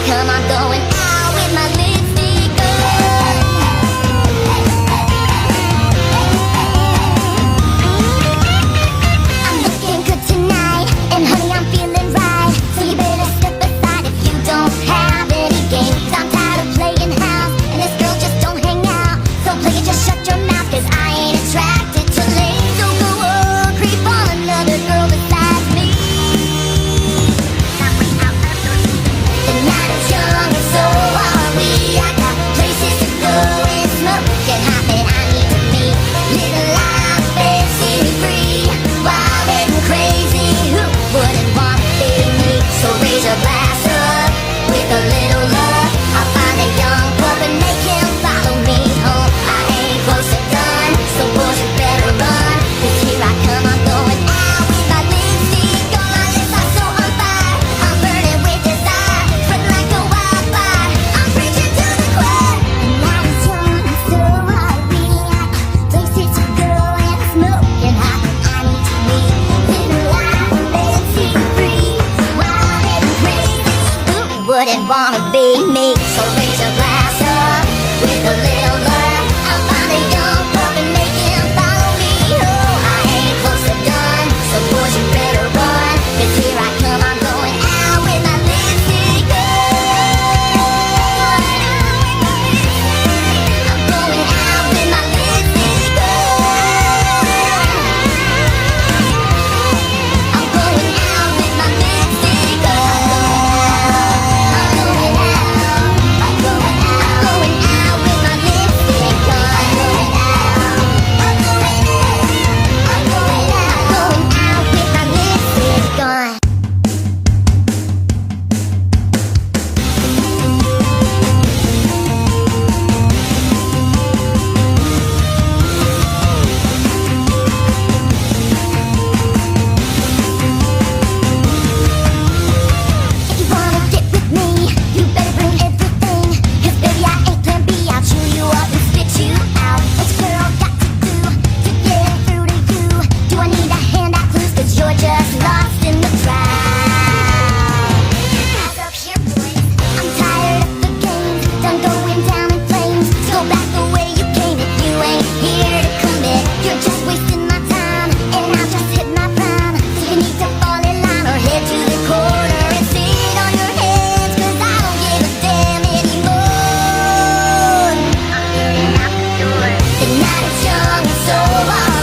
come, I'm going out with my lipstick on. I'm looking good tonight, and honey, I'm feeling right. So you better step aside if you don't have any game. 'Cause I'm tired of playing house, and this girl just don't hang out. So play it, just shut your mouth, 'cause I ain't attracted to lame. So go on, creep on another girl besides me. The night is young and so are we. I got places to go and smoke and hop, and I need to meet. Little life, fancy free, wild and crazy. Who wouldn't want to be me? So raise a glass up with a little love. I'll find a young pup and make him follow me home. I ain't close to done, so boys you better run. 'Cause here I come, I'm going out with my lipstick on. My lips are so on fire, I'm burning with desire, spreading like a wildfire. I'm preaching to the choir. The night is young and so are we. I got places to go and smoke and hop, I need to meet. Little life, fancy free, wild and crazy. Who wouldn't wanna be me? So raise a glass up with a little love. I'll find a young pup and make him follow me home. I ain't close to done, so boys you better run. 'Cause here I come, I'm going out with my lipstick on. I'm going out with my lipstick on. I'm going out with my lipstick on. I'm going out. I'm going out. I'm going out with my lipstick on. I'm going out. I'm going out. I'm going out. Going out with my lipstick on. If you wanna get with me, you better bring everything. 'Cause baby, I ain't plan B, I'll chew you up and spit you out. What your girl got to do to get through to you? Do I need to hand out clues? 'Cause you're just lost in the crowd. Eyes up here, boys. I'm tired of the games, done going down in flames. Go back the way you came if you ain't here to commit. You're just wasting my time, and I've just hit my prime. So you need to fall in line or head to the corner and sit on your hands. 'Cause I don't give a damn anymore. I'm getting out the door. The night is young and so are